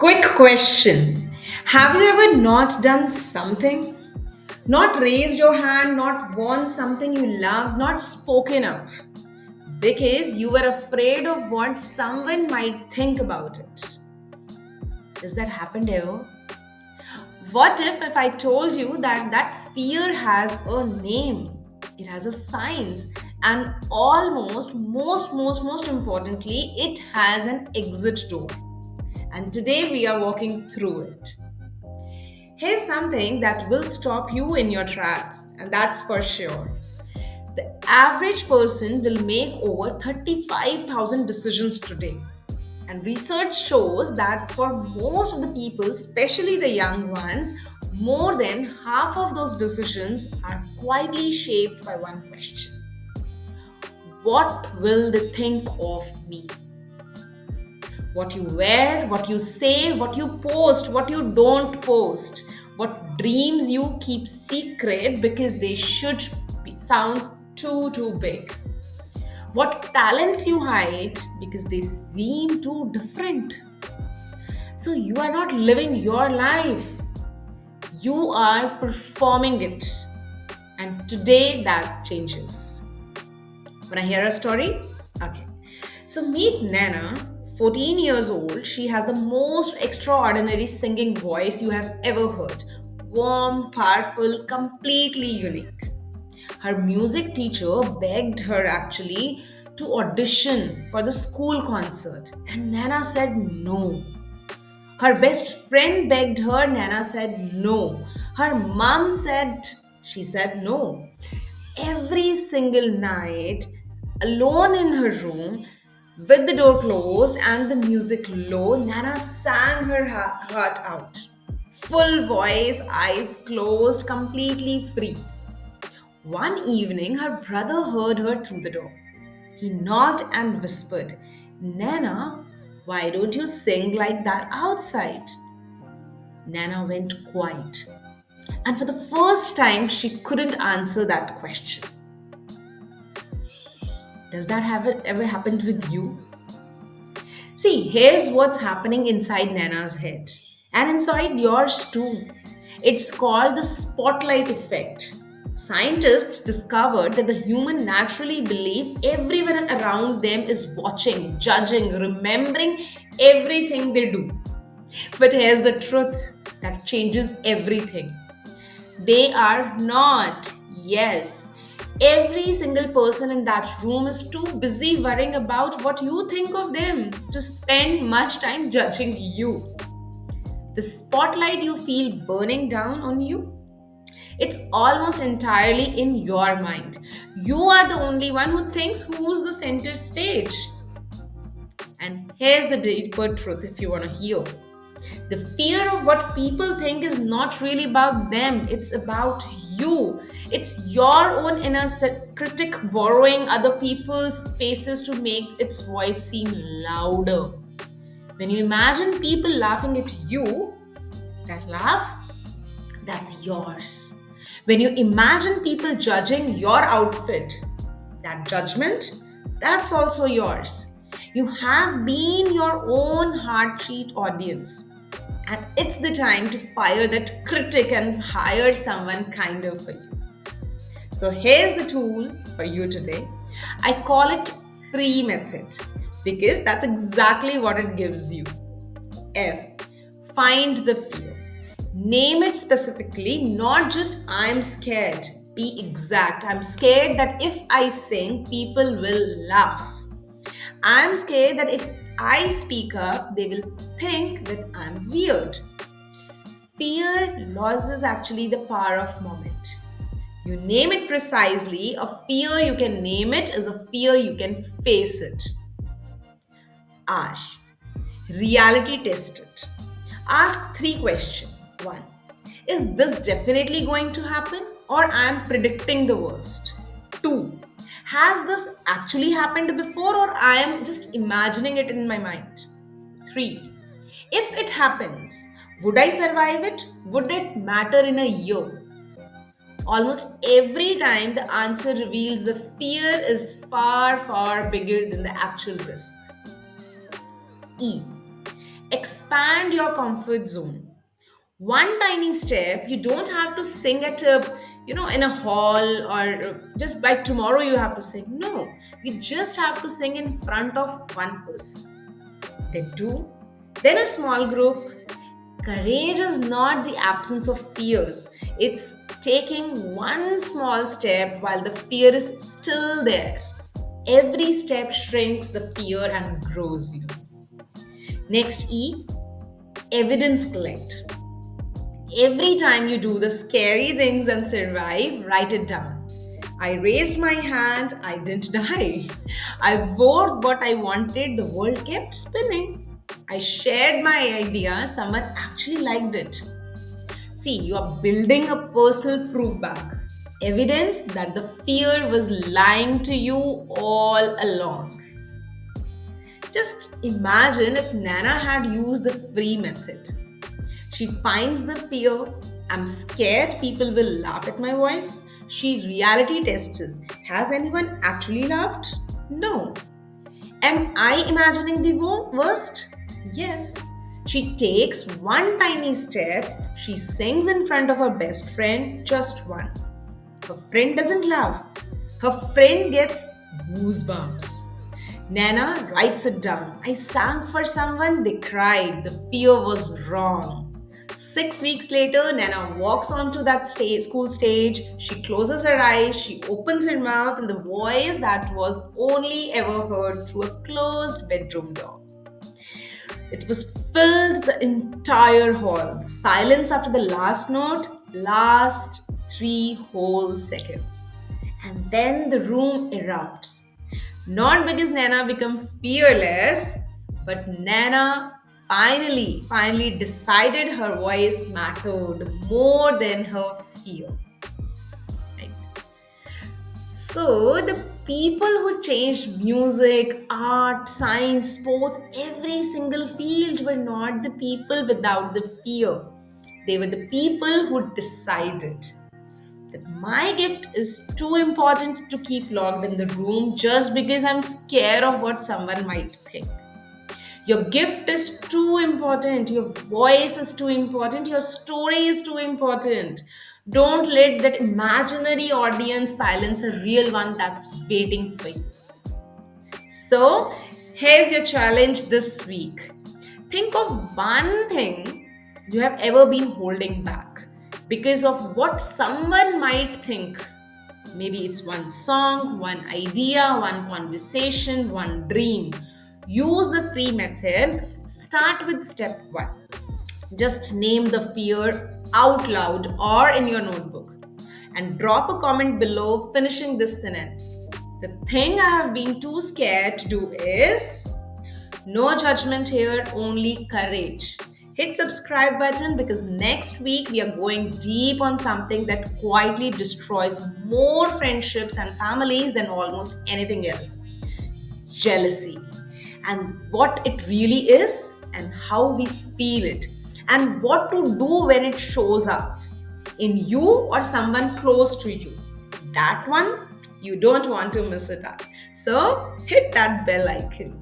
Quick question. Have you ever not done something? Not raised your hand, not won something you loved, not spoken up because you were afraid of what someone might think about it? Has that happened ever? What if I told you that fear has a name? It has a science, and almost, most importantly, it has an exit door. And today we are walking through it. Here's something that will stop you in your tracks, and that's for sure. The average person will make over 35,000 decisions today. And research shows that for most of the people, especially the young ones, more than half of those decisions are quietly shaped by one question: what will they think of me? What you wear, what you say, what you post, what you don't post, what dreams you keep secret because they should sound too big, what talents you hide because they seem too different. So you are not living your life, you are performing it. And today that changes. Wanna hear a story? Okay. So meet Nana, 14 years old. She has the most extraordinary singing voice you have ever heard. Warm, powerful, completely unique. Her music teacher begged her actually to audition for the school concert, and Nana said no. Her best friend begged her, Nana said no. Her mom said, she said no. Every single night, alone in her room, with the door closed and the music low, Nana sang her heart out. Full voice, eyes closed, completely free. One evening, her brother heard her through the door. He knocked and whispered, Nana, why don't you sing like that outside? Nana went quiet. And for the first time, she couldn't answer that question. Does that have it ever happened with you? See, here's what's happening inside Nana's head and inside yours too. It's called the spotlight effect. Scientists discovered that the human naturally believe everyone around them is watching, judging, remembering everything they do. But here's the truth that changes everything. They are not. Yes. Every single person in that room is too busy worrying about what you think of them to spend much time judging you. The spotlight you feel burning down on you, it's almost entirely in your mind. You are the only one who thinks who's the center stage. And here's the deeper truth if you want to hear. The fear of what people think is not really about them, it's about you. It's your own inner critic borrowing other people's faces to make its voice seem louder. When you imagine people laughing at you, that laugh, that's yours. When you imagine people judging your outfit, that judgment, that's also yours. You have been your own heart treat audience. And it's the time to fire that critic and hire someone kinder for you. So here's the tool for you today. I call it free method because that's exactly what it gives you. F. Find the fear. Name it specifically, not just I'm scared. Be exact. I'm scared that if I sing, people will laugh. I'm scared that if I speak up, they will think that I'm weird. Fear loses actually the power of moment. You name it precisely, a fear you can name it is a fear you can face it. R. Reality test it. Ask three questions. 1. Is this definitely going to happen or I am predicting the worst? 2. Has this actually happened before or I am just imagining it in my mind? 3. If it happens, would I survive it? Would it matter in a year? Almost every time the answer reveals the fear is far bigger than the actual risk. E. Expand your comfort zone. One tiny step. You don't have to sing at a, in a hall, or just by tomorrow you have to sing. No, you just have to sing in front of one person, then two, then a small group. Courage is not the absence of fears, it's taking one small step while the fear is still there. Every step shrinks the fear and grows you. Next E, evidence collect. Every time you do the scary things and survive, write it down. I raised my hand, I didn't die. I wore what I wanted, the world kept spinning. I shared my idea, someone actually liked it. See, you are building a personal proof bank. Evidence that the fear was lying to you all along. Just imagine if Nana had used the free method. She finds the fear. I'm scared people will laugh at my voice. She reality tests. Has anyone actually laughed? No. Am I imagining the worst? Yes. She takes one tiny step. She sings in front of her best friend, just one. Her friend doesn't laugh. Her friend gets goosebumps. Nana writes it down. I sang for someone, they cried. The fear was wrong. 6 weeks later, Nana walks onto that school stage. She closes her eyes, she opens her mouth, and the voice that was only ever heard through a closed bedroom door. It was filled the entire hall. Silence after the last note, last 3 whole seconds. And then the room erupts. Not because Nana became fearless, but Nana finally decided her voice mattered more than her fear. Right? So, the people who changed music, art, science, sports, every single field were not the people without the fear. They were the people who decided that my gift is too important to keep locked in the room just because I'm scared of what someone might think. Your gift is too important, your voice is too important, your story is too important. Don't let that imaginary audience silence a real one that's waiting for you. So, here's your challenge this week. Think of one thing you have ever been holding back because of what someone might think. Maybe it's one song, one idea, one conversation, one dream. Use the free method. Start with step one. Just name the fear out loud or in your notebook and drop a comment below finishing this sentence. The thing I have been too scared to do is. No judgment here, only courage. Hit subscribe button because next week we are going deep on something that quietly destroys more friendships and families than almost anything else. Jealousy. And what it really is and how we feel it and what to do when it shows up in you or someone close to you. That one, you don't want to miss it out. So hit that bell icon.